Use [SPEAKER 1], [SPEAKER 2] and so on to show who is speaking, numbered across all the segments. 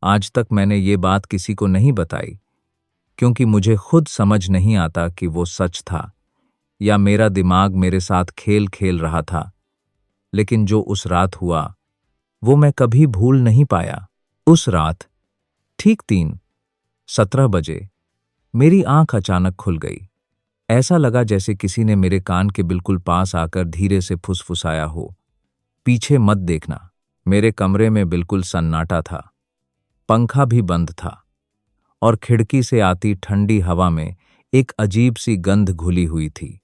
[SPEAKER 1] आज तक मैंने ये बात किसी को नहीं बताई, क्योंकि मुझे खुद समझ नहीं आता कि वो सच था या मेरा दिमाग मेरे साथ खेल खेल रहा था। लेकिन जो उस रात हुआ, वो मैं कभी भूल नहीं पाया। उस रात ठीक 3:17 बजे मेरी आंख अचानक खुल गई। ऐसा लगा जैसे किसी ने मेरे कान के बिल्कुल पास आकर धीरे से फुसफुसाया हो, पीछे मत देखना। मेरे कमरे में बिल्कुल सन्नाटा था, पंखा भी बंद था और खिड़की से आती ठंडी हवा में एक अजीब सी गंध घुली हुई थी,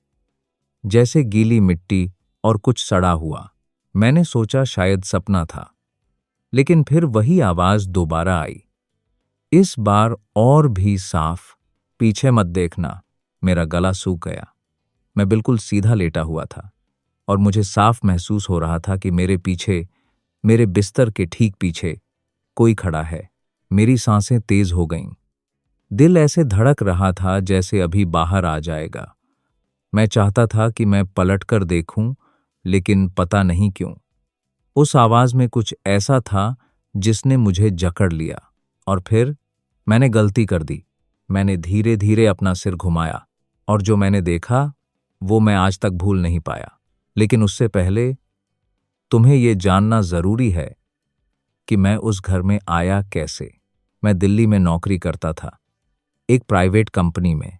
[SPEAKER 1] जैसे गीली मिट्टी और कुछ सड़ा हुआ। मैंने सोचा शायद सपना था, लेकिन फिर वही आवाज दोबारा आई, इस बार और भी साफ, पीछे मत देखना। मेरा गला सूख गया। मैं बिल्कुल सीधा लेटा हुआ था और मुझे साफ महसूस हो रहा था कि मेरे पीछे, मेरे बिस्तर के ठीक पीछे कोई खड़ा है। मेरी सांसें तेज हो गईं। दिल ऐसे धड़क रहा था जैसे अभी बाहर आ जाएगा। मैं चाहता था कि मैं पलटकर देखूं, लेकिन पता नहीं क्यों उस आवाज में कुछ ऐसा था जिसने मुझे जकड़ लिया। और फिर मैंने गलती कर दी। मैंने धीरे धीरे अपना सिर घुमाया और जो मैंने देखा वो मैं आज तक भूल नहीं पाया। लेकिन उससे पहले तुम्हें ये जानना जरूरी है कि मैं उस घर में आया कैसे। मैं दिल्ली में नौकरी करता था, एक प्राइवेट कंपनी में।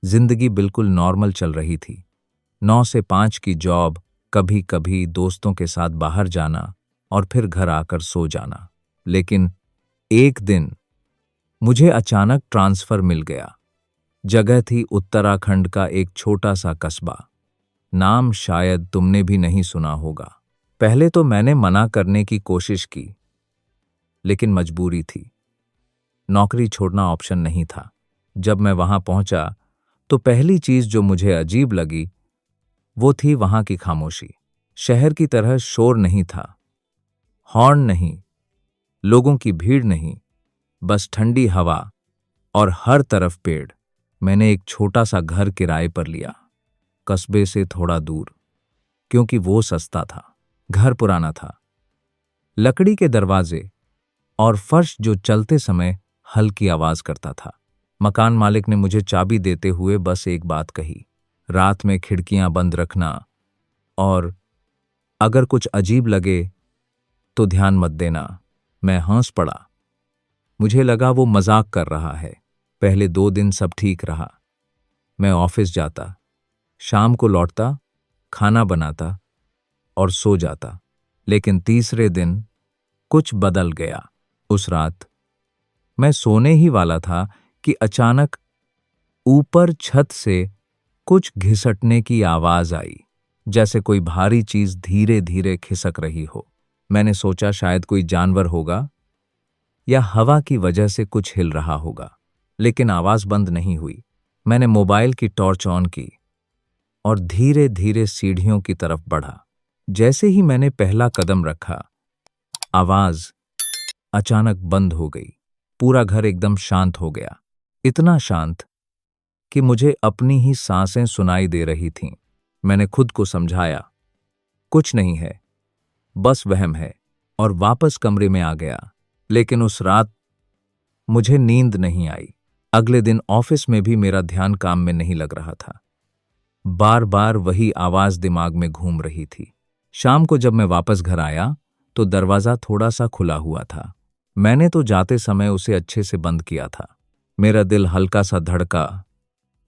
[SPEAKER 1] जिंदगी बिल्कुल नॉर्मल चल रही थी। 9 से 5 की जॉब, कभी कभी दोस्तों के साथ बाहर जाना और फिर घर आकर सो जाना। लेकिन एक दिन मुझे अचानक ट्रांसफर मिल गया। जगह थी उत्तराखंड का एक छोटा सा कस्बा। नाम शायद तुमने भी नहीं सुना होगा। पहले तो मैंने मना करने की कोशिश की, लेकिन मजबूरी थी। नौकरी छोड़ना ऑप्शन नहीं था। जब मैं वहां पहुंचा तो पहली चीज जो मुझे अजीब लगी वो थी वहां की खामोशी। शहर की तरह शोर नहीं था, हॉर्न नहीं, लोगों की भीड़ नहीं, बस ठंडी हवा और हर तरफ पेड़। मैंने एक छोटा सा घर किराए पर लिया, कस्बे से थोड़ा दूर, क्योंकि वो सस्ता था। घर पुराना था, लकड़ी के दरवाजे और फर्श जो चलते समय हल्की आवाज करता था। मकान मालिक ने मुझे चाबी देते हुए बस एक बात कही, रात में खिड़कियां बंद रखना और अगर कुछ अजीब लगे तो ध्यान मत देना। मैं हंस पड़ा। मुझे लगा वो मजाक कर रहा है। पहले 2 दिन सब ठीक रहा। मैं ऑफिस जाता, शाम को लौटता, खाना बनाता और सो जाता। लेकिन तीसरे दिन कुछ बदल गया। उस रात मैं सोने ही वाला था कि अचानक ऊपर छत से कुछ घिसटने की आवाज आई, जैसे कोई भारी चीज धीरे धीरे खिसक रही हो। मैंने सोचा शायद कोई जानवर होगा या हवा की वजह से कुछ हिल रहा होगा, लेकिन आवाज बंद नहीं हुई। मैंने मोबाइल की टॉर्च ऑन की और धीरे धीरे सीढ़ियों की तरफ बढ़ा। जैसे ही मैंने पहला कदम रखा, आवाज अचानक बंद हो गई। पूरा घर एकदम शांत हो गया, इतना शांत कि मुझे अपनी ही सांसें सुनाई दे रही थीं। मैंने खुद को समझाया, कुछ नहीं है, बस वहम है, और वापस कमरे में आ गया। लेकिन उस रात मुझे नींद नहीं आई। अगले दिन ऑफिस में भी मेरा ध्यान काम में नहीं लग रहा था। बार बार वही आवाज दिमाग में घूम रही थी। शाम को जब मैं वापस घर आया तो दरवाजा थोड़ा सा खुला हुआ था। मैंने तो जाते समय उसे अच्छे से बंद किया था। मेरा दिल हल्का सा धड़का,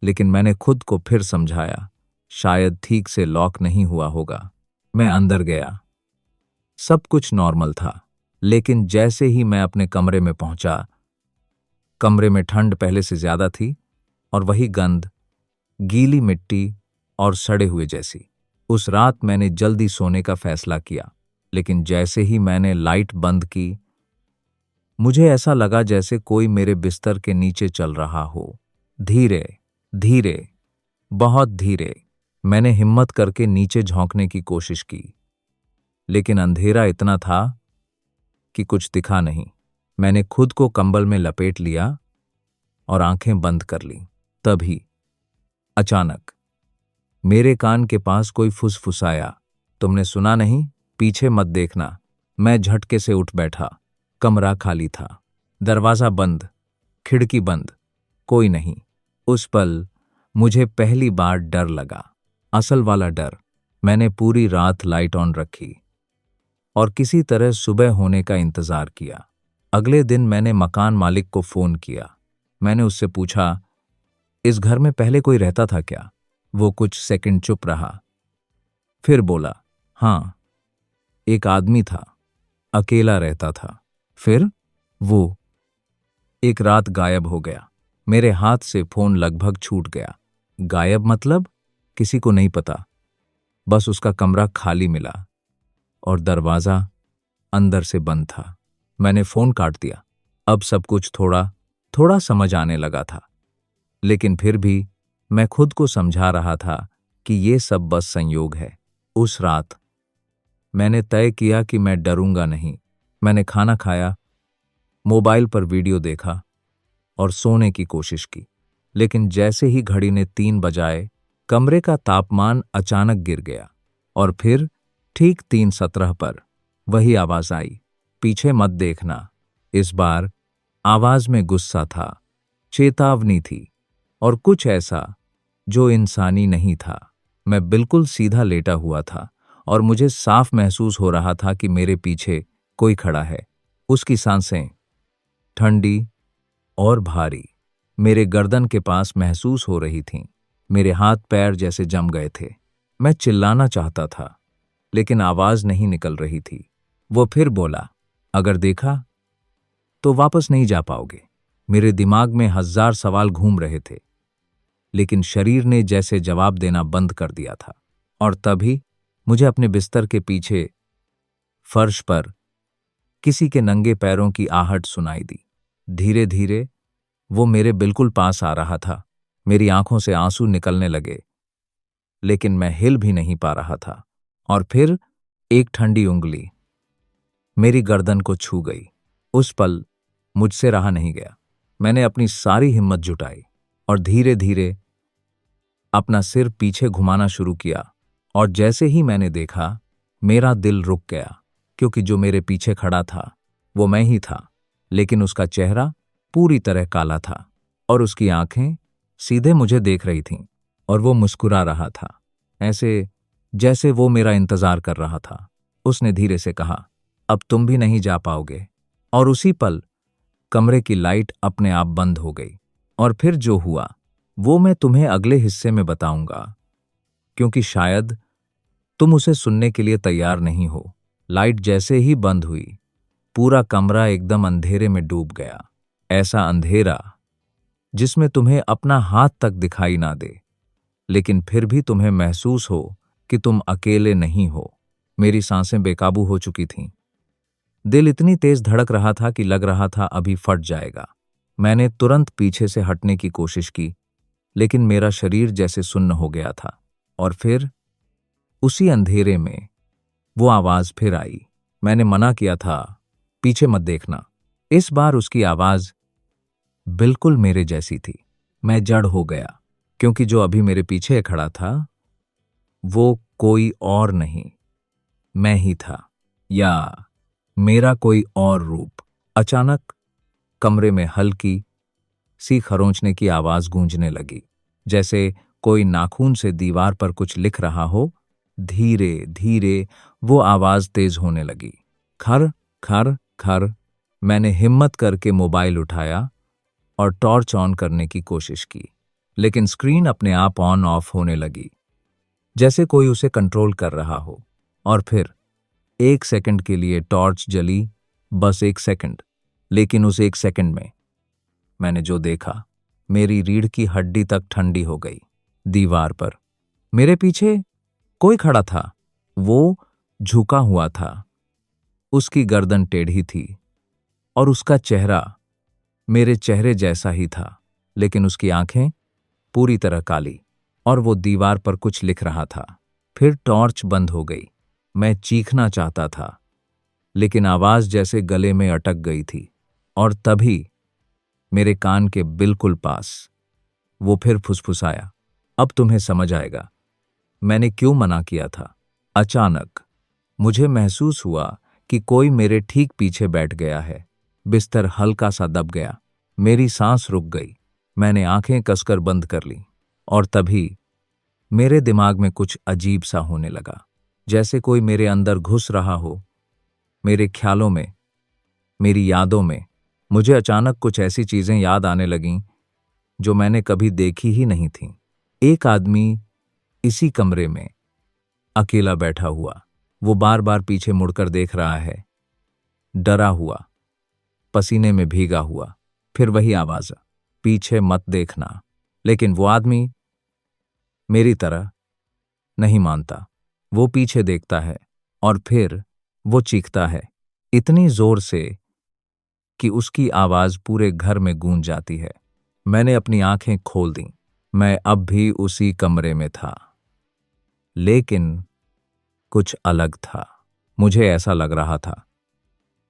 [SPEAKER 1] लेकिन मैंने खुद को फिर समझाया, शायद ठीक से लॉक नहीं हुआ होगा। मैं अंदर गया। सब कुछ नॉर्मल था, लेकिन जैसे ही मैं अपने कमरे में पहुंचा, कमरे में ठंड पहले से ज्यादा थी और वही गंध, गीली मिट्टी और सड़े हुए जैसी। उस रात मैंने जल्दी सोने का फैसला किया, लेकिन जैसे ही मैंने लाइट बंद की, मुझे ऐसा लगा जैसे कोई मेरे बिस्तर के नीचे चल रहा हो। धीरे धीरे, बहुत धीरे। मैंने हिम्मत करके नीचे झांकने की कोशिश की, लेकिन अंधेरा इतना था कि कुछ दिखा नहीं। मैंने खुद को कंबल में लपेट लिया और आंखें बंद कर लीं। तभी अचानक मेरे कान के पास कोई फुसफुसाया, तुमने सुना नहीं? पीछे मत देखना। मैं झटके से उठ बैठा। कमरा खाली था। दरवाज़ा बंद, खिड़की बंद, कोई नहीं। उस पल मुझे पहली बार डर लगा, असल वाला डर। मैंने पूरी रात लाइट ऑन रखी और किसी तरह सुबह होने का इंतज़ार किया। अगले दिन मैंने मकान मालिक को फ़ोन किया। मैंने उससे पूछा, इस घर में पहले कोई रहता था क्या? वो कुछ सेकंड चुप रहा, फिर बोला, हाँ, एक आदमी था, अकेला रहता था। फिर वो एक रात गायब हो गया। मेरे हाथ से फ़ोन लगभग छूट गया। गायब मतलब? किसी को नहीं पता, बस उसका कमरा खाली मिला और दरवाज़ा अंदर से बंद था। मैंने फ़ोन काट दिया। अब सब कुछ थोड़ा थोड़ा समझ आने लगा था, लेकिन फिर भी मैं खुद को समझा रहा था कि ये सब बस संयोग है। उस रात मैंने तय किया कि मैं डरूंगा नहीं। मैंने खाना खाया, मोबाइल पर वीडियो देखा और सोने की कोशिश की। लेकिन जैसे ही घड़ी ने 3 बजाए, कमरे का तापमान अचानक गिर गया और फिर ठीक 3:17 पर वही आवाज़ आई, पीछे मत देखना। इस बार आवाज़ में गुस्सा था, चेतावनी थी और कुछ ऐसा जो इंसानी नहीं था। मैं बिल्कुल सीधा लेटा हुआ था और मुझे साफ महसूस हो रहा था कि मेरे पीछे कोई खड़ा है। उसकी सांसें ठंडी और भारी मेरे गर्दन के पास महसूस हो रही थीं। मेरे हाथ पैर जैसे जम गए थे। मैं चिल्लाना चाहता था, लेकिन आवाज़ नहीं निकल रही थी। वो फिर बोला, अगर देखा तो वापस नहीं जा पाओगे। मेरे दिमाग में 1000 सवाल घूम रहे थे, लेकिन शरीर ने जैसे जवाब देना बंद कर दिया था। और तभी मुझे अपने बिस्तर के पीछे फर्श पर किसी के नंगे पैरों की आहट सुनाई दी। धीरे धीरे वो मेरे बिल्कुल पास आ रहा था। मेरी आंखों से आंसू निकलने लगे, लेकिन मैं हिल भी नहीं पा रहा था। और फिर एक ठंडी उंगली मेरी गर्दन को छू गई। उस पल मुझसे रहा नहीं गया। मैंने अपनी सारी हिम्मत जुटाई और धीरे धीरे अपना सिर पीछे घुमाना शुरू किया। और जैसे ही मैंने देखा, मेरा दिल रुक गया, क्योंकि जो मेरे पीछे खड़ा था वो मैं ही था, लेकिन उसका चेहरा पूरी तरह काला था और उसकी आंखें सीधे मुझे देख रही थीं और वो मुस्कुरा रहा था, ऐसे जैसे वो मेरा इंतजार कर रहा था। उसने धीरे से कहा, अब तुम भी नहीं जा पाओगे। और उसी पल कमरे की लाइट अपने आप बंद हो गई। और फिर जो हुआ वो मैं तुम्हें अगले हिस्से में बताऊंगा, क्योंकि शायद तुम उसे सुनने के लिए तैयार नहीं हो। लाइट जैसे ही बंद हुई, पूरा कमरा एकदम अंधेरे में डूब गया। ऐसा अंधेरा जिसमें तुम्हें अपना हाथ तक दिखाई ना दे, लेकिन फिर भी तुम्हें महसूस हो कि तुम अकेले नहीं हो। मेरी सांसें बेकाबू हो चुकी थीं। दिल इतनी तेज धड़क रहा था कि लग रहा था अभी फट जाएगा। मैंने तुरंत पीछे से हटने की कोशिश की, लेकिन मेरा शरीर जैसे सुन्न हो गया था। और फिर उसी अंधेरे में वो आवाज़ फिर आई। मैंने मना किया था, पीछे मत देखना। इस बार उसकी आवाज़ बिल्कुल मेरे जैसी थी। मैं जड़ हो गया, क्योंकि जो अभी मेरे पीछे खड़ा था वो कोई और नहीं, मैं ही था, या मेरा कोई और रूप। अचानक कमरे में हल्की सी खरोंचने की आवाज़ गूंजने लगी, जैसे कोई नाखून से दीवार पर कुछ लिख रहा हो। धीरे धीरे वो आवाज़ तेज होने लगी, खर खर खर। मैंने हिम्मत करके मोबाइल उठाया और टॉर्च ऑन करने की कोशिश की, लेकिन स्क्रीन अपने आप ऑन ऑफ होने लगी, जैसे कोई उसे कंट्रोल कर रहा हो। और फिर 1 सेकंड के लिए टॉर्च जली, बस 1 सेकंड। लेकिन उस 1 सेकंड में मैंने जो देखा, मेरी रीढ़ की हड्डी तक ठंडी हो गई। दीवार पर मेरे पीछे कोई खड़ा था। वो झुका हुआ था, उसकी गर्दन टेढ़ी थी और उसका चेहरा मेरे चेहरे जैसा ही था, लेकिन उसकी आंखें पूरी तरह काली। और वो दीवार पर कुछ लिख रहा था। फिर टॉर्च बंद हो गई। मैं चीखना चाहता था, लेकिन आवाज़ जैसे गले में अटक गई थी। और तभी मेरे कान के बिल्कुल पास वो फिर फुसफुसाया, अब तुम्हें समझ आएगा मैंने क्यों मना किया था। अचानक मुझे महसूस हुआ कि कोई मेरे ठीक पीछे बैठ गया है। बिस्तर हल्का सा दब गया। मेरी सांस रुक गई। मैंने आंखें कसकर बंद कर ली और तभी मेरे दिमाग में कुछ अजीब सा होने लगा, जैसे कोई मेरे अंदर घुस रहा हो, मेरे ख्यालों में, मेरी यादों में। मुझे अचानक कुछ ऐसी चीजें याद आने लगीं जो मैंने कभी देखी ही नहीं थीं। एक आदमी इसी कमरे में अकेला बैठा हुआ, वो बार बार पीछे मुड़कर देख रहा है, डरा हुआ, पसीने में भीगा हुआ। फिर वही आवाज, पीछे मत देखना। लेकिन वो आदमी मेरी तरह नहीं मानता। वो पीछे देखता है और फिर वो चीखता है, इतनी जोर से कि उसकी आवाज पूरे घर में गूंज जाती है। मैंने अपनी आंखें खोल दी। मैं अब भी उसी कमरे में था, लेकिन कुछ अलग था। मुझे ऐसा लग रहा था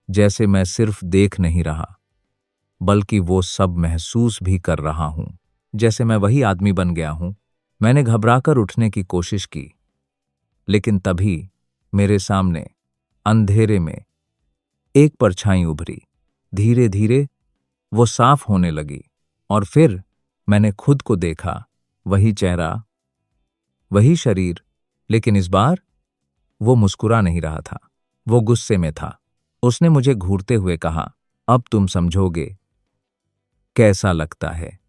[SPEAKER 1] जैसे मैं सिर्फ देख नहीं रहा, बल्कि वो सब महसूस भी कर रहा हूं, जैसे मैं वही आदमी बन गया हूं। मैंने घबराकर उठने की कोशिश की, लेकिन तभी मेरे सामने अंधेरे में एक परछाई उभरी। धीरे धीरे वो साफ होने लगी और फिर मैंने खुद को देखा। वही चेहरा, वही शरीर, लेकिन इस बार वो मुस्कुरा नहीं रहा था, वो गुस्से में था। उसने मुझे घूरते हुए कहा, अब तुम समझोगे कैसा लगता है।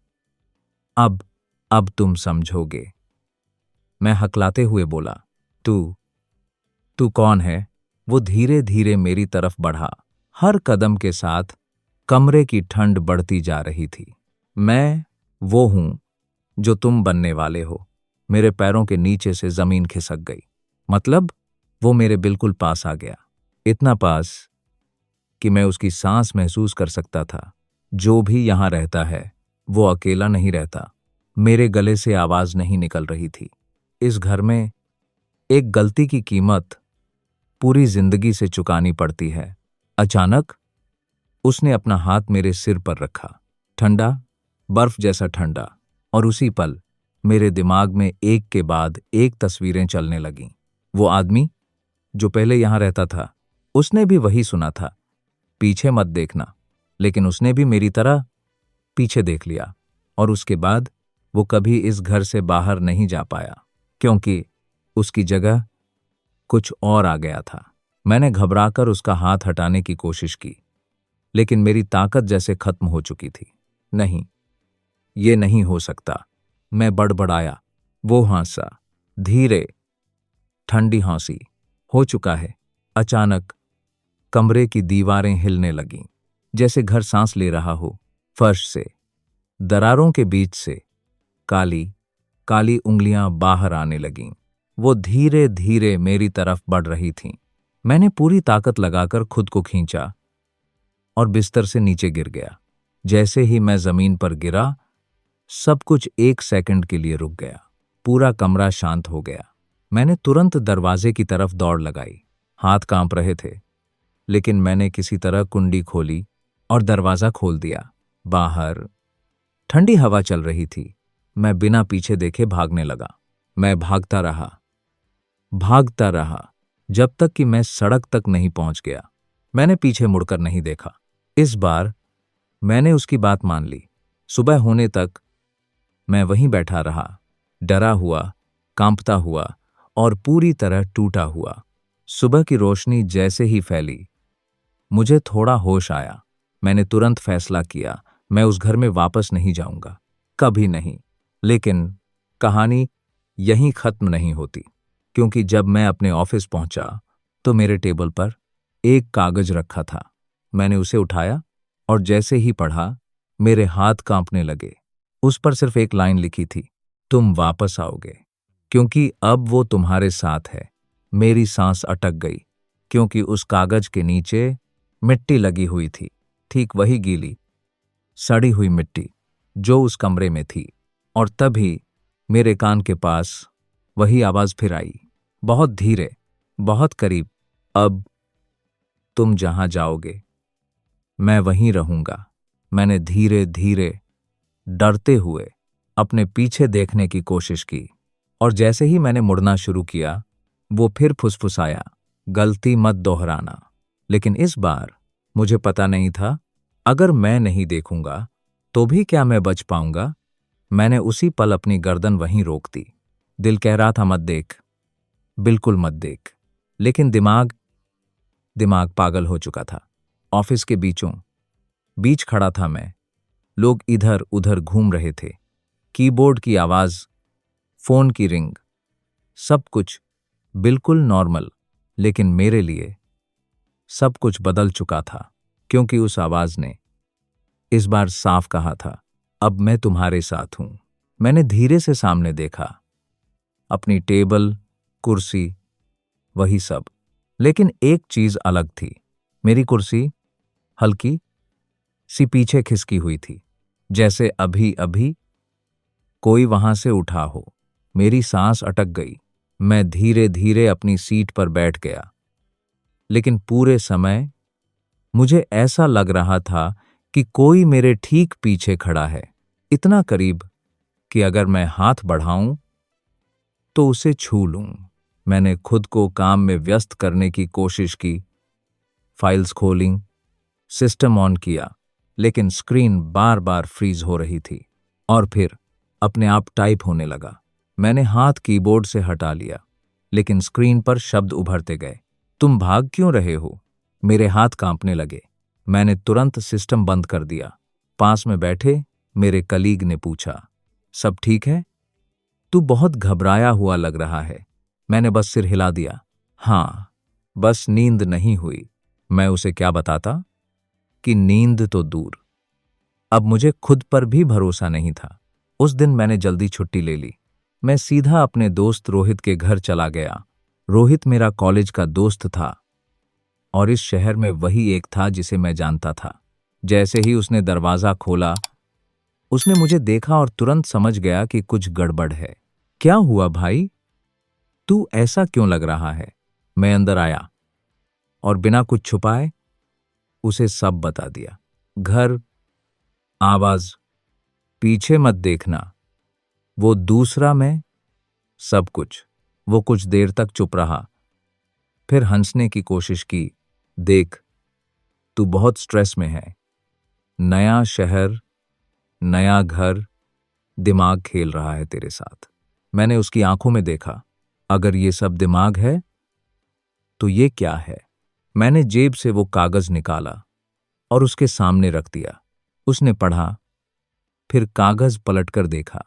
[SPEAKER 1] अब तुम समझोगे। मैं हकलाते हुए बोला, तू तू कौन है? वो धीरे धीरे मेरी तरफ बढ़ा। हर कदम के साथ कमरे की ठंड बढ़ती जा रही थी। मैं वो हूं जो तुम बनने वाले हो। मेरे पैरों के नीचे से जमीन खिसक गई। मतलब वो मेरे बिल्कुल पास आ गया, इतना पास कि मैं उसकी सांस महसूस कर सकता था। जो भी यहां रहता है वो अकेला नहीं रहता। मेरे गले से आवाज नहीं निकल रही थी। इस घर में एक गलती की कीमत पूरी जिंदगी से चुकानी पड़ती है। अचानक उसने अपना हाथ मेरे सिर पर रखा, ठंडा, बर्फ जैसा ठंडा, और उसी पल मेरे दिमाग में एक के बाद एक तस्वीरें चलने लगीं। वो आदमी जो पहले यहां रहता था, उसने भी वही सुना था, पीछे मत देखना, लेकिन उसने भी मेरी तरह पीछे देख लिया। और उसके बाद वो कभी इस घर से बाहर नहीं जा पाया, क्योंकि उसकी जगह कुछ और आ गया था। मैंने घबराकर उसका हाथ हटाने की कोशिश की, लेकिन मेरी ताकत जैसे खत्म हो चुकी थी। नहीं, ये नहीं हो सकता, मैं बड़बड़ाया। वो हंसा, धीरे, ठंडी हंसी। हो चुका है। अचानक कमरे की दीवारें हिलने लगीं, जैसे घर सांस ले रहा हो। फर्श से, दरारों के बीच से काली काली उंगलियां बाहर आने लगीं। वो धीरे धीरे मेरी तरफ बढ़ रही थीं। मैंने पूरी ताकत लगाकर खुद को खींचा और बिस्तर से नीचे गिर गया। जैसे ही मैं जमीन पर गिरा, सब कुछ एक सेकंड के लिए रुक गया। पूरा कमरा शांत हो गया। मैंने तुरंत दरवाजे की तरफ दौड़ लगाई। हाथ कांप रहे थे, लेकिन मैंने किसी तरह कुंडी खोली और दरवाजा खोल दिया। बाहर ठंडी हवा चल रही थी। मैं बिना पीछे देखे भागने लगा। मैं भागता रहा जब तक कि मैं सड़क तक नहीं पहुंच गया। मैंने पीछे मुड़कर नहीं देखा। इस बार मैंने उसकी बात मान ली। सुबह होने तक मैं वहीं बैठा रहा, डरा हुआ, कांपता हुआ और पूरी तरह टूटा हुआ। सुबह की रोशनी जैसे ही फैली, मुझे थोड़ा होश आया। मैंने तुरंत फैसला किया, मैं उस घर में वापस नहीं जाऊंगा, कभी नहीं। लेकिन कहानी यहीं खत्म नहीं होती, क्योंकि जब मैं अपने ऑफिस पहुंचा तो मेरे टेबल पर एक कागज रखा था। मैंने उसे उठाया और जैसे ही पढ़ा, मेरे हाथ कांपने लगे। उस पर सिर्फ एक लाइन लिखी थी, तुम वापस आओगे, क्योंकि अब वो तुम्हारे साथ है। मेरी सांस अटक गई, क्योंकि उस कागज के नीचे मिट्टी लगी हुई थी, ठीक वही गीली, सड़ी हुई मिट्टी जो उस कमरे में थी। और तभी मेरे कान के पास वही आवाज फिर आई, बहुत धीरे, बहुत करीब, अब तुम जहां जाओगे मैं वहीं रहूंगा। मैंने धीरे धीरे, डरते हुए अपने पीछे देखने की कोशिश की, और जैसे ही मैंने मुड़ना शुरू किया, वो फिर फुसफुसाया, गलती मत दोहराना। लेकिन इस बार मुझे पता नहीं था अगर मैं नहीं देखूंगा तो भी क्या मैं बच पाऊंगा? मैंने उसी पल अपनी गर्दन वहीं रोक दी। दिल कह रहा था मत देख, बिल्कुल मत देख, लेकिन दिमाग दिमाग पागल हो चुका था। ऑफिस के बीचों बीच खड़ा था मैं। लोग इधर उधर घूम रहे थे। कीबोर्ड की आवाज, फोन की रिंग, सब कुछ बिल्कुल नॉर्मल। लेकिन मेरे लिए सब कुछ बदल चुका था, क्योंकि उस आवाज ने इस बार साफ कहा था, अब मैं तुम्हारे साथ हूं। मैंने धीरे से सामने देखा, अपनी टेबल, कुर्सी, वही सब। लेकिन एक चीज अलग थी। मेरी कुर्सी हल्की सी पीछे खिसकी हुई थी, जैसे अभी अभी कोई वहां से उठा हो। मेरी सांस अटक गई। मैं धीरे धीरे अपनी सीट पर बैठ गया। लेकिन पूरे समय मुझे ऐसा लग रहा था कि कोई मेरे ठीक पीछे खड़ा है, इतना करीब कि अगर मैं हाथ बढ़ाऊं तो उसे छू लूं। मैंने खुद को काम में व्यस्त करने की कोशिश की। फाइल्स खोली, सिस्टम ऑन किया, लेकिन स्क्रीन बार बार फ्रीज हो रही थी। और फिर अपने आप टाइप होने लगा। मैंने हाथ कीबोर्ड से हटा लिया, लेकिन स्क्रीन पर शब्द उभरते गए। तुम भाग क्यों रहे हो? मेरे हाथ कांपने लगे। मैंने तुरंत सिस्टम बंद कर दिया। पास में बैठे मेरे कलीग ने पूछा, सब ठीक है? तू बहुत घबराया हुआ लग रहा है। मैंने बस सिर हिला दिया। हाँ, बस नींद नहीं हुई। मैं उसे क्या बताता कि नींद तो दूर, अब मुझे खुद पर भी भरोसा नहीं था। उस दिन मैंने जल्दी छुट्टी ले ली। मैं सीधा अपने दोस्त रोहित के घर चला गया। रोहित मेरा कॉलेज का दोस्त था और इस शहर में वही एक था जिसे मैं जानता था। जैसे ही उसने दरवाजा खोला, उसने मुझे देखा और तुरंत समझ गया कि कुछ गड़बड़ है। क्या हुआ भाई? तू ऐसा क्यों लग रहा है? मैं अंदर आया और बिना कुछ छुपाए उसे सब बता दिया। घर, आवाज, पीछे मत देखना, वो दूसरा मैं, सब कुछ। वो कुछ देर तक चुप रहा, फिर हंसने की कोशिश की। देख, तू बहुत स्ट्रेस में है। नया शहर, नया घर, दिमाग खेल रहा है तेरे साथ। मैंने उसकी आंखों में देखा। अगर ये सब दिमाग है तो ये क्या है? मैंने जेब से वो कागज निकाला और उसके सामने रख दिया। उसने पढ़ा, फिर कागज पलटकर देखा।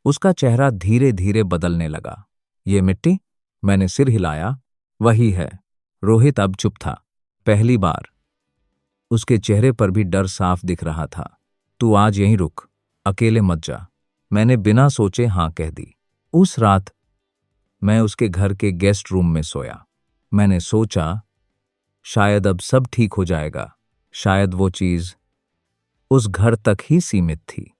[SPEAKER 1] उसका चेहरा धीरे धीरे बदलने लगा। ये मिट्टी? मैंने सिर हिलाया। वही है। रोहित अब चुप था। पहली बार उसके चेहरे पर भी डर साफ दिख रहा था। तू आज यहीं रुक, अकेले मत जा। मैंने बिना सोचे हाँ कह दी। उस रात मैं उसके घर के गेस्ट रूम में सोया। मैंने सोचा, शायद अब सब ठीक हो जाएगा। शायद वो चीज उस घर तक ही सीमित थी।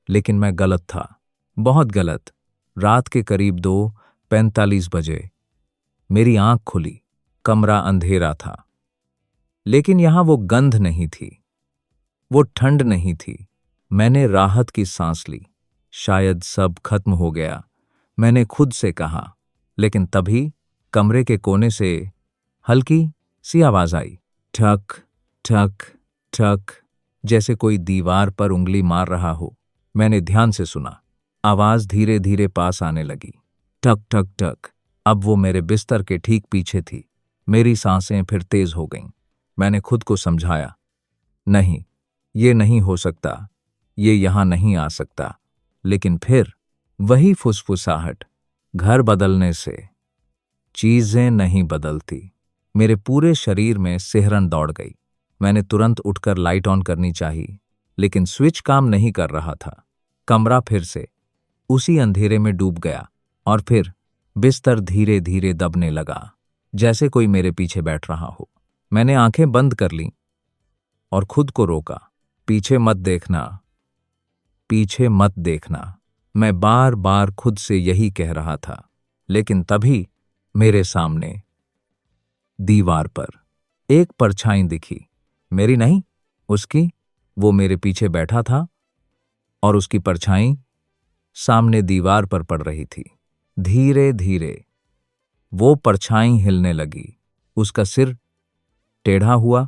[SPEAKER 1] लेकिन मैं गलत था, बहुत गलत। रात के करीब 2:45 बजे मेरी आंख खुली। कमरा अंधेरा था, लेकिन यहां वो गंध नहीं थी, वो ठंड नहीं थी। मैंने राहत की सांस ली। शायद सब खत्म हो गया, मैंने खुद से कहा। लेकिन तभी कमरे के कोने से हल्की सी आवाज आई। ठक ठक ठक, जैसे कोई दीवार पर उंगली मार रहा हो। मैंने ध्यान से सुना। आवाज धीरे धीरे पास आने लगी। ठक ठक ठक। अब वो मेरे बिस्तर के ठीक पीछे थी। मेरी सांसें फिर तेज हो गईं। मैंने खुद को समझाया, नहीं, ये नहीं हो सकता, ये यहां नहीं आ सकता। लेकिन फिर वही फुसफुसाहट। घर बदलने से चीजें नहीं बदलती। मेरे पूरे शरीर में सिहरन दौड़ गई। मैंने तुरंत उठकर लाइट ऑन करनी चाहिए, लेकिन स्विच काम नहीं कर रहा था। कमरा फिर से उसी अंधेरे में डूब गया और फिर बिस्तर धीरे धीरे दबने लगा, जैसे कोई मेरे पीछे बैठ रहा हो। मैंने आंखें बंद कर लीं और खुद को रोका। पीछे मत देखना, पीछे मत देखना। मैं बार बार खुद से यही कह रहा था। लेकिन तभी मेरे सामने दीवार पर एक परछाई दिखी। मेरी नहीं, उसकी। वो मेरे पीछे बैठा था और उसकी परछाई सामने दीवार पर पड़ रही थी। धीरे धीरे वो परछाई हिलने लगी। उसका सिर टेढ़ा हुआ,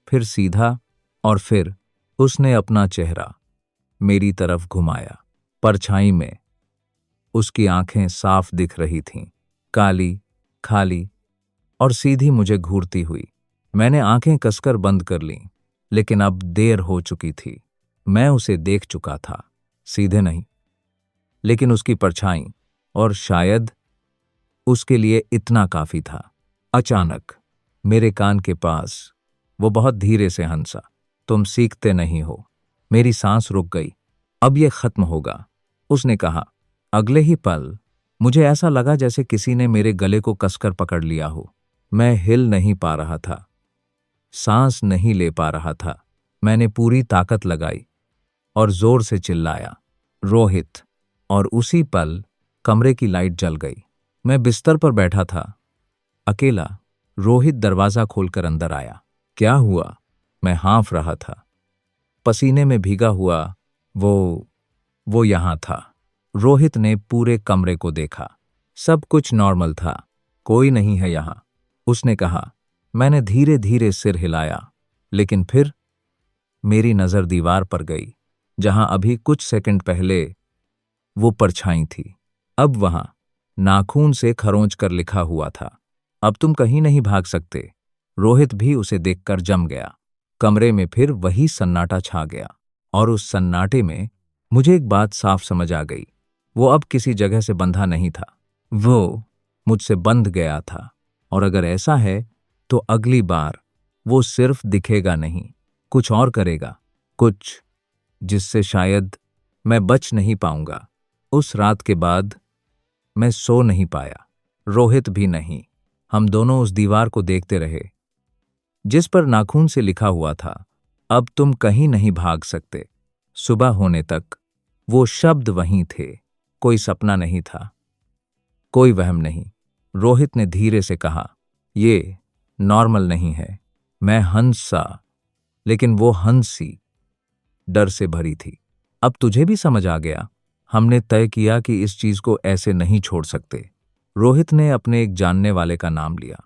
[SPEAKER 1] फिर सीधा, और फिर उसने अपना चेहरा मेरी तरफ घुमाया। परछाई में उसकी आंखें साफ दिख रही थीं, काली, खाली और सीधी मुझे घूरती हुई। मैंने आंखें कसकर बंद कर लीं, लेकिन अब देर हो चुकी थी। मैं उसे देख चुका था, सीधे नहीं, लेकिन उसकी परछाई, और शायद उसके लिए इतना काफी था। अचानक मेरे कान के पास वो बहुत धीरे से हंसा। तुम सीखते नहीं हो। मेरी सांस रुक गई। अब ये खत्म होगा, उसने कहा। अगले ही पल मुझे ऐसा लगा जैसे किसी ने मेरे गले को कसकर पकड़ लिया हो। मैं हिल नहीं पा रहा था, सांस नहीं ले पा रहा था। मैंने पूरी ताकत लगाई और जोर से चिल्लाया, रोहित। और उसी पल कमरे की लाइट जल गई। मैं बिस्तर पर बैठा था, अकेला। रोहित दरवाजा खोलकर अंदर आया। क्या हुआ? मैं हाँफ रहा था, पसीने में भीगा हुआ। वो यहां था। रोहित ने पूरे कमरे को देखा। सब कुछ नॉर्मल था, कोई नहीं है यहां, उसने कहा। मैंने धीरे धीरे सिर हिलाया, लेकिन फिर मेरी नजर दीवार पर गई, जहां अभी कुछ सेकंड पहले वो परछाई थी। अब वहां नाखून से खरोंच कर लिखा हुआ था, अब तुम कहीं नहीं भाग सकते। रोहित भी उसे देखकर जम गया। कमरे में फिर वही सन्नाटा छा गया, और उस सन्नाटे में मुझे एक बात साफ समझ आ गई। वो अब किसी जगह से बंधा नहीं था, वो मुझसे बंध गया था। और अगर ऐसा है तो अगली बार वो सिर्फ दिखेगा नहीं, कुछ और करेगा, कुछ जिससे शायद मैं बच नहीं पाऊंगा। उस रात के बाद मैं सो नहीं पाया, रोहित भी नहीं। हम दोनों उस दीवार को देखते रहे, जिस पर नाखून से लिखा हुआ था, अब तुम कहीं नहीं भाग सकते। सुबह होने तक वो शब्द वहीं थे। कोई सपना नहीं था, कोई वहम नहीं। रोहित ने धीरे से कहा, ये नॉर्मल नहीं है। मैं हंसा, लेकिन वो हंसी डर से भरी थी। अब तुझे भी समझ आ गया। हमने तय किया कि इस चीज को ऐसे नहीं छोड़ सकते। रोहित ने अपने एक जानने वाले का नाम लिया,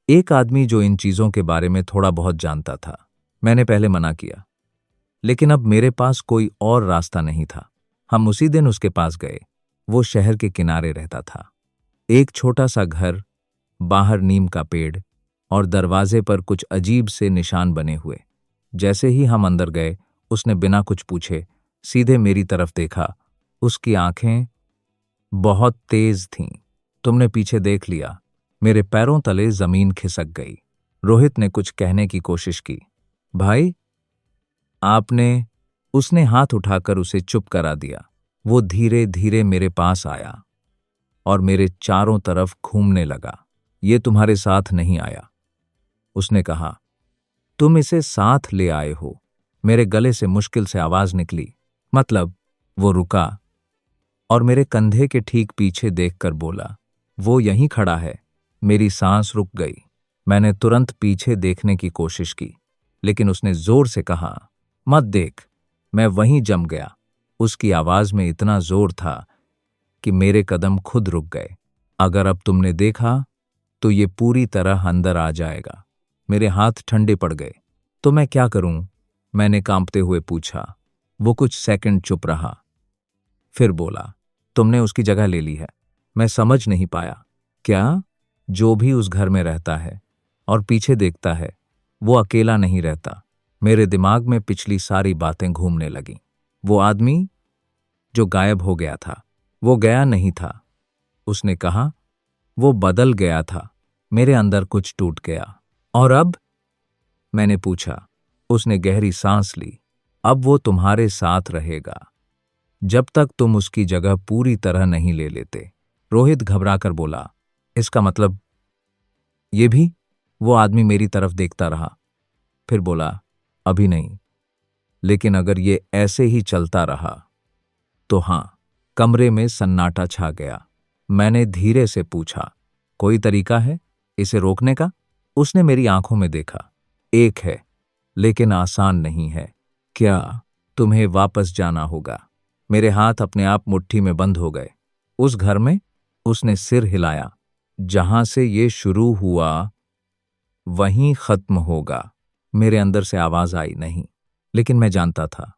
[SPEAKER 1] एक आदमी जो इन चीजों के बारे में थोड़ा बहुत जानता था। मैंने पहले मना किया, लेकिन अब मेरे पास कोई और रास्ता नहीं था। हम उसी दिन उसके पास गए। वो शहर के किनारे रहता था, एक छोटा सा घर, बाहर नीम का पेड़ और दरवाजे पर कुछ अजीब से निशान बने हुए। जैसे ही हम अंदर गए, उसने बिना कुछ पूछे सीधे मेरी तरफ देखा। उसकी आंखें बहुत तेज थीं। तुमने पीछे देख लिया। मेरे पैरों तले जमीन खिसक गई। रोहित ने कुछ कहने की कोशिश की। भाई, आपने, उसने हाथ उठाकर उसे चुप करा दिया। वो धीरे धीरे मेरे पास आया और मेरे चारों तरफ घूमने लगा। ये तुम्हारे साथ नहीं आया, उसने कहा। तुम इसे साथ ले आए हो। मेरे गले से मुश्किल से आवाज निकली। मतलब? वो रुका और मेरे कंधे के ठीक पीछे देखकर बोला, वो यहीं खड़ा है। मेरी सांस रुक गई। मैंने तुरंत पीछे देखने की कोशिश की, लेकिन उसने जोर से कहा, मत देख। मैं वहीं जम गया। उसकी आवाज में इतना जोर था कि मेरे कदम खुद रुक गए। अगर अब तुमने देखा तो ये पूरी तरह अंदर आ जाएगा। मेरे हाथ ठंडे पड़ गए। तो मैं क्या करूं? मैंने कांपते हुए पूछा। वो कुछ सेकंड चुप रहा, फिर बोला, तुमने उसकी जगह ले ली है। मैं समझ नहीं पाया। क्या? जो भी उस घर में रहता है और पीछे देखता है, वो अकेला नहीं रहता। मेरे दिमाग में पिछली सारी बातें घूमने लगीं। वो आदमी जो गायब हो गया था, वो गया नहीं था, उसने कहा। वो बदल गया था। मेरे अंदर कुछ टूट गया। और अब? मैंने पूछा। उसने गहरी सांस ली। अब वो तुम्हारे साथ रहेगा, जब तक तुम उसकी जगह पूरी तरह नहीं ले लेते। रोहित घबराकर बोला, इसका मतलब? ये भी? वो आदमी मेरी तरफ देखता रहा, फिर बोला, अभी नहीं, लेकिन अगर ये ऐसे ही चलता रहा तो हां। कमरे में सन्नाटा छा गया। मैंने धीरे से पूछा, कोई तरीका है इसे रोकने का? उसने मेरी आंखों में देखा। एक है, लेकिन आसान नहीं है। क्या? तुम्हें वापस जाना होगा। मेरे हाथ अपने आप मुट्ठी में बंद हो गए। उस घर में? उसने सिर हिलाया। जहां से ये शुरू हुआ वहीं खत्म होगा। मेरे अंदर से आवाज आई, नहीं, लेकिन मैं जानता था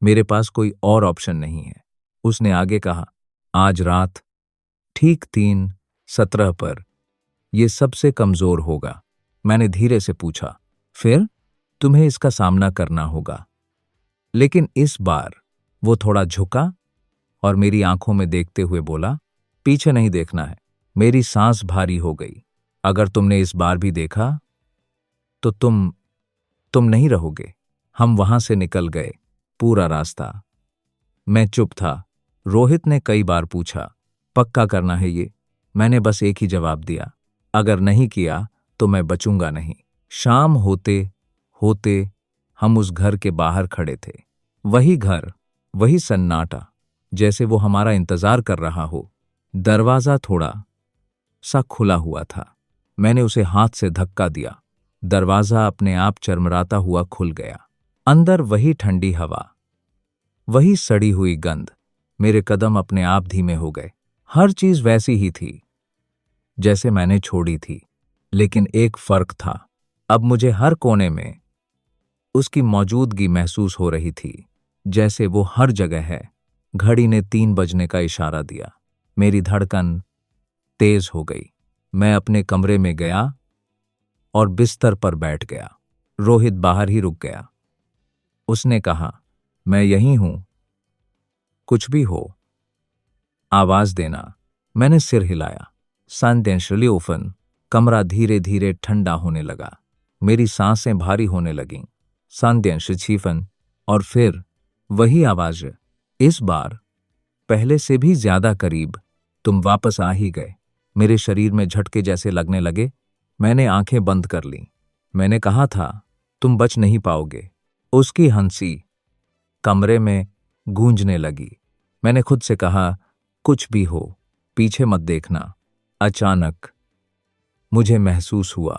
[SPEAKER 1] मेरे पास कोई और ऑप्शन नहीं है। उसने आगे कहा, आज रात ठीक 3:17 पर यह सबसे कमजोर होगा। मैंने धीरे से पूछा, फिर? तुम्हें इसका सामना करना होगा। लेकिन इस बार वो थोड़ा झुका और मेरी आंखों में देखते हुए बोला, पीछे नहीं देखना है। मेरी सांस भारी हो गई। अगर तुमने इस बार भी देखा तो तुम नहीं रहोगे। हम वहां से निकल गए। पूरा रास्ता मैं चुप था। रोहित ने कई बार पूछा, पक्का करना है ये? मैंने बस एक ही जवाब दिया, अगर नहीं किया तो मैं बचूंगा नहीं। शाम होते होते हम उस घर के बाहर खड़े थे। वही घर, वही सन्नाटा, जैसे वो हमारा इंतजार कर रहा हो। दरवाजा थोड़ा सा खुला हुआ था। मैंने उसे हाथ से धक्का दिया। दरवाजा अपने आप चरमराता हुआ खुल गया। अंदर वही ठंडी हवा, वही सड़ी हुई गंध। मेरे कदम अपने आप धीमे हो गए। हर चीज वैसी ही थी जैसे मैंने छोड़ी थी, लेकिन एक फर्क था। अब मुझे हर कोने में उसकी मौजूदगी महसूस हो रही थी, जैसे वो हर जगह है। घड़ी ने 3 बजने का इशारा दिया। मेरी धड़कन तेज हो गई। मैं अपने कमरे में गया और बिस्तर पर बैठ गया। रोहित बाहर ही रुक गया। उसने कहा, मैं यहीं हूं, कुछ भी हो आवाज देना। मैंने सिर हिलाया। साइलेंशियली ओपन। कमरा धीरे धीरे ठंडा होने लगा। मेरी सांसें भारी होने लगीं। साइलेंशियल। और फिर वही आवाज, इस बार पहले से भी ज्यादा करीब। तुम वापस आ ही गए। मेरे शरीर में झटके जैसे लगने लगे। मैंने आंखें बंद कर लीं। मैंने कहा था, तुम बच नहीं पाओगे। उसकी हंसी कमरे में गूंजने लगी। मैंने खुद से कहा, कुछ भी हो, पीछे मत देखना। अचानक मुझे महसूस हुआ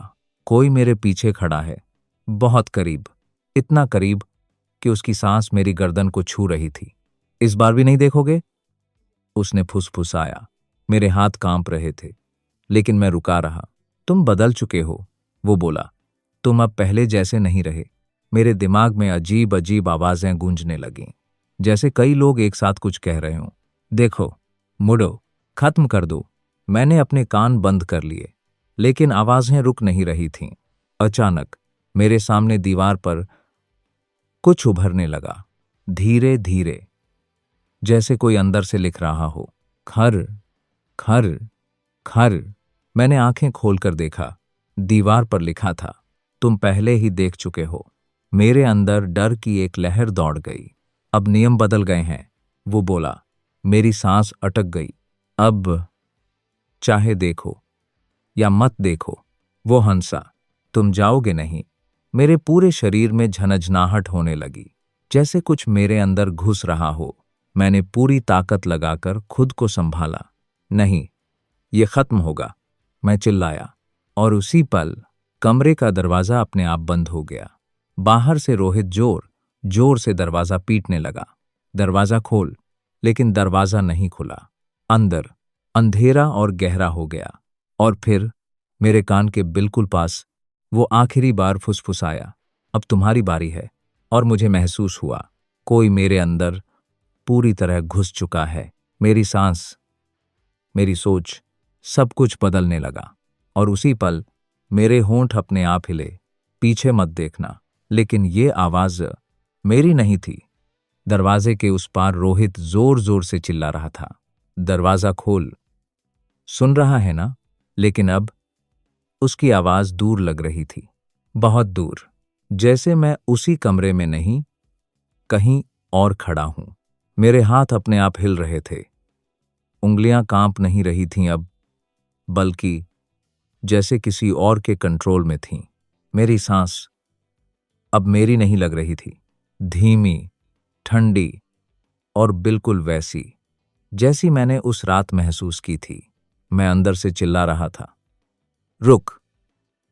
[SPEAKER 1] कोई मेरे पीछे खड़ा है, बहुत करीब, इतना करीब कि उसकी सांस मेरी गर्दन को छू रही थी। इस बार भी नहीं देखोगे? उसने फुसफुसाया। मेरे हाथ कांप रहे थे, लेकिन मैं रुका रहा। तुम बदल चुके हो, वो बोला। तुम अब पहले जैसे नहीं रहे। मेरे दिमाग में अजीब अजीब आवाजें गूंजने लगीं, जैसे कई लोग एक साथ कुछ कह रहे हों। देखो, मुड़ो, खत्म कर दो। मैंने अपने कान बंद कर लिए, लेकिन आवाजें रुक नहीं रही थीं। अचानक मेरे सामने दीवार पर कुछ उभरने लगा, धीरे धीरे, जैसे कोई अंदर से लिख रहा हो, खर खर खर। मैंने आंखें खोलकर देखा। दीवार पर लिखा था, तुम पहले ही देख चुके हो। मेरे अंदर डर की एक लहर दौड़ गई। अब नियम बदल गए हैं, वो बोला। मेरी सांस अटक गई। अब चाहे देखो या मत देखो। वो हंसा, तुम जाओगे नहीं। मेरे पूरे शरीर में झनझनाहट होने लगी, जैसे कुछ मेरे अंदर घुस रहा हो। मैंने पूरी ताकत लगाकर खुद को संभाला। नहीं, ये खत्म होगा, मैं चिल्लाया। और उसी पल कमरे का दरवाजा अपने आप बंद हो गया। बाहर से रोहित जोर जोर से दरवाजा पीटने लगा। दरवाजा खोल, लेकिन दरवाजा नहीं खुला। अंदर अंधेरा और गहरा हो गया। और फिर मेरे कान के बिल्कुल पास वो आखिरी बार फुसफुसाया, अब तुम्हारी बारी है। और मुझे महसूस हुआ कोई मेरे अंदर पूरी तरह घुस चुका है। मेरी सांस, मेरी सोच, सब कुछ बदलने लगा। और उसी पल मेरे होंठ अपने आप हिले, पीछे मत देखना। लेकिन ये आवाज मेरी नहीं थी। दरवाजे के उस पार रोहित जोर जोर से चिल्ला रहा था, दरवाजा खोल, सुन रहा है ना? लेकिन अब उसकी आवाज दूर लग रही थी, बहुत दूर, जैसे मैं उसी कमरे में नहीं, कहीं और खड़ा हूं। मेरे हाथ अपने आप हिल रहे थे। उंगलियां कांप नहीं रही थीं अब, बल्कि जैसे किसी और के कंट्रोल में थीं। मेरी सांस अब मेरी नहीं लग रही थी, धीमी, ठंडी और बिल्कुल वैसी जैसी मैंने उस रात महसूस की थी। मैं अंदर से चिल्ला रहा था, रुक,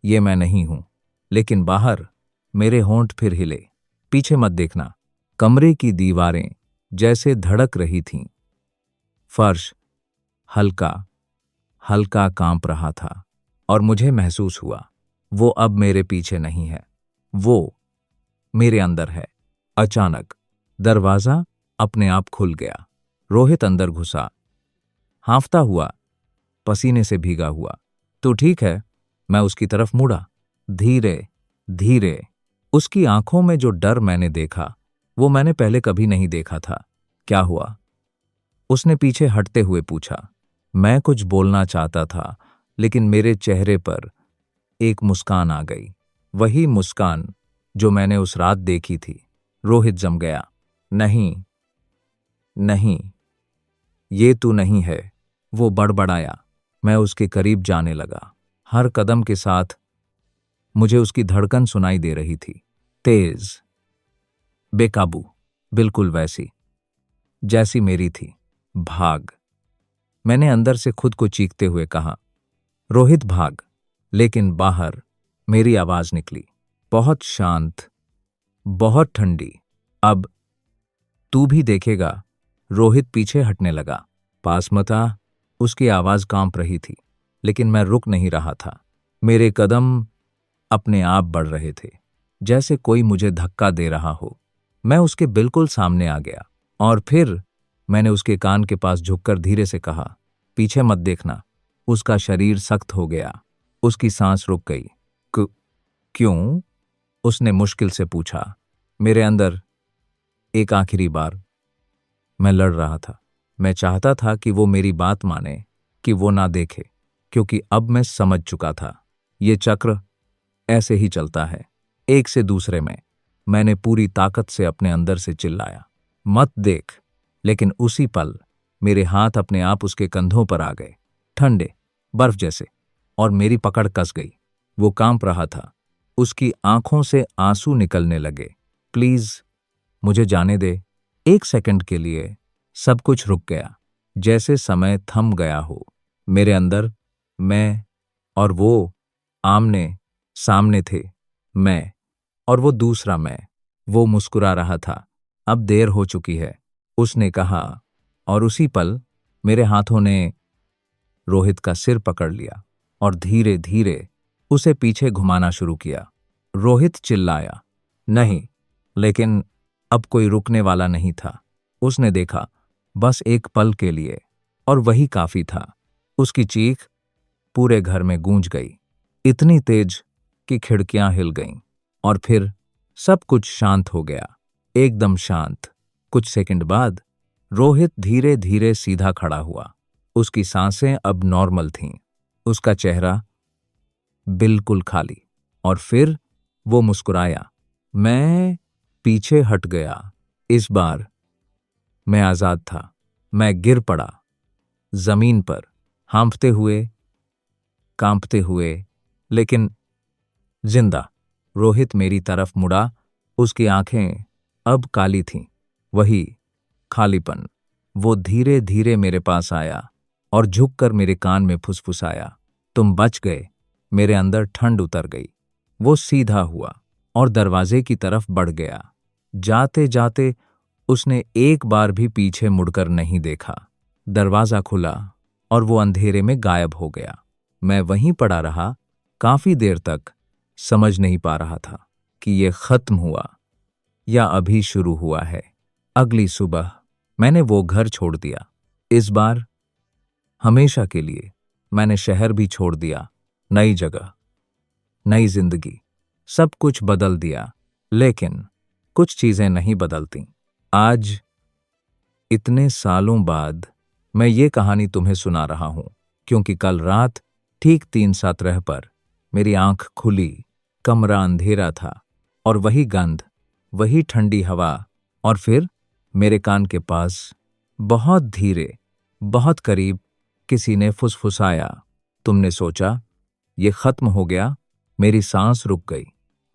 [SPEAKER 1] ये मैं नहीं हूं। लेकिन बाहर मेरे होंठ फिर हिले, पीछे मत देखना। कमरे की दीवारें जैसे धड़क रही थीं। फर्श हल्का हल्का कांप रहा था और मुझे महसूस हुआ वो अब मेरे पीछे नहीं है। वो मेरे अंदर है। अचानक दरवाजा अपने आप खुल गया। रोहित अंदर घुसा, हांफता हुआ, पसीने से भीगा हुआ। तो ठीक है, मैं उसकी तरफ मुड़ा। धीरे धीरे उसकी आंखों में जो डर मैंने देखा वो मैंने पहले कभी नहीं देखा था। क्या हुआ? उसने पीछे हटते हुए पूछा। मैं कुछ बोलना चाहता था, लेकिन मेरे चेहरे पर एक मुस्कान आ गई, वही मुस्कान जो मैंने उस रात देखी थी। रोहित जम गया। नहीं, नहीं, ये तू नहीं है, वो बड़बड़ाया। मैं उसके करीब जाने लगा। हर कदम के साथ मुझे उसकी धड़कन सुनाई दे रही थी, तेज, बेकाबू, बिल्कुल वैसी जैसी मेरी थी। भाग, मैंने अंदर से खुद को चीखते हुए कहा। रोहित भाग। लेकिन बाहर मेरी आवाज निकली, बहुत शांत, बहुत ठंडी। अब तू भी देखेगा। रोहित पीछे हटने लगा। पास मत आ। उसकी आवाज कांप रही थी, लेकिन मैं रुक नहीं रहा था। मेरे कदम अपने आप बढ़ रहे थे, जैसे कोई मुझे धक्का दे रहा हो। मैं उसके बिल्कुल सामने आ गया और फिर मैंने उसके कान के पास झुककर धीरे से कहा, पीछे मत देखना। उसका शरीर सख्त हो गया, उसकी सांस रुक गई। क्यों? उसने मुश्किल से पूछा। मेरे अंदर एक आखिरी बार मैं लड़ रहा था। मैं चाहता था कि वो मेरी बात माने, कि वो ना देखे, क्योंकि अब मैं समझ चुका था ये चक्र ऐसे ही चलता है, एक से दूसरे में। मैंने पूरी ताकत से अपने अंदर से चिल्लाया, मत देख। लेकिन उसी पल मेरे हाथ अपने आप उसके कंधों पर आ गए, ठंडे, बर्फ जैसे, और मेरी पकड़ कस गई। वो कांप रहा था, उसकी आंखों से आंसू निकलने लगे। प्लीज, मुझे जाने दे। एक सेकंड के लिए सब कुछ रुक गया, जैसे समय थम गया हो। मेरे अंदर मैं और वो आमने सामने थे। मैं और वो दूसरा मैं। वो मुस्कुरा रहा था। अब देर हो चुकी है, उसने कहा, और उसी पल मेरे हाथों ने रोहित का सिर पकड़ लिया और धीरे धीरे उसे पीछे घुमाना शुरू किया। रोहित चिल्लाया, नहीं, लेकिन अब कोई रुकने वाला नहीं था। उसने देखा, बस एक पल के लिए, और वही काफी था। उसकी चीख पूरे घर में गूंज गई, इतनी तेज कि खिड़कियां हिल गईं, और फिर सब कुछ शांत हो गया, एकदम शांत। कुछ सेकंड बाद रोहित धीरे धीरे सीधा खड़ा हुआ। उसकी सांसें अब नॉर्मल थीं, उसका चेहरा बिल्कुल खाली, और फिर वो मुस्कुराया। मैं पीछे हट गया। इस बार मैं आजाद था। मैं गिर पड़ा जमीन पर, हांफते हुए, कांपते हुए, लेकिन जिंदा। रोहित मेरी तरफ मुड़ा। उसकी आंखें अब काली थीं, वही खालीपन। वो धीरे धीरे मेरे पास आया और झुककर मेरे कान में फुसफुसाया, तुम बच गए। मेरे अंदर ठंड उतर गई। वो सीधा हुआ और दरवाजे की तरफ बढ़ गया। जाते जाते उसने एक बार भी पीछे मुड़कर नहीं देखा। दरवाजा खुला और वो अंधेरे में गायब हो गया। मैं वहीं पड़ा रहा काफी देर तक, समझ नहीं पा रहा था कि ये खत्म हुआ या अभी शुरू हुआ है। अगली सुबह मैंने वो घर छोड़ दिया। इस बार हमेशा के लिए। मैंने शहर भी छोड़ दिया, नई जगह, नई जिंदगी, सब कुछ बदल दिया। लेकिन कुछ चीजें नहीं बदलती। आज इतने सालों बाद मैं ये कहानी तुम्हें सुना रहा हूं, क्योंकि कल रात ठीक 3:17 पर मेरी आंख खुली, कमरा अंधेरा था, और वही गंध, वही ठंडी हवा, और फिर मेरे कान के पास बहुत धीरे, बहुत करीब किसी ने फुसफुसाया, तुमने सोचा ये खत्म हो गया? मेरी सांस रुक गई।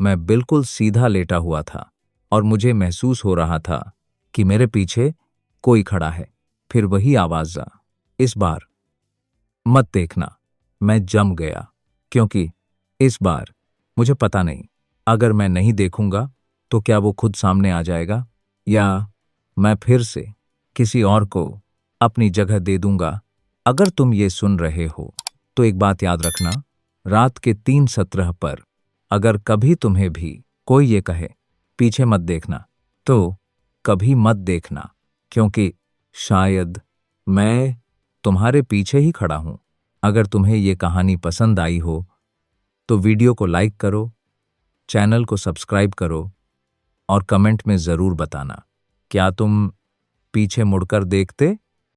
[SPEAKER 1] मैं बिल्कुल सीधा लेटा हुआ था और मुझे महसूस हो रहा था कि मेरे पीछे कोई खड़ा है। फिर वही आवाज आ, इस बार मत देखना। मैं जम गया, क्योंकि इस बार मुझे पता नहीं, अगर मैं नहीं देखूंगा तो क्या वो खुद सामने आ जाएगा, या मैं फिर से किसी और को अपनी जगह दे दूंगा। अगर तुम ये सुन रहे हो तो एक बात याद रखना, रात के 3:17 पर अगर कभी तुम्हें भी कोई ये कहे पीछे मत देखना, तो कभी मत देखना, क्योंकि शायद मैं तुम्हारे पीछे ही खड़ा हूं। अगर तुम्हें ये कहानी पसंद आई हो तो वीडियो को लाइक करो, चैनल को सब्सक्राइब करो और कमेंट में ज़रूर बताना, क्या तुम पीछे मुड़कर देखते?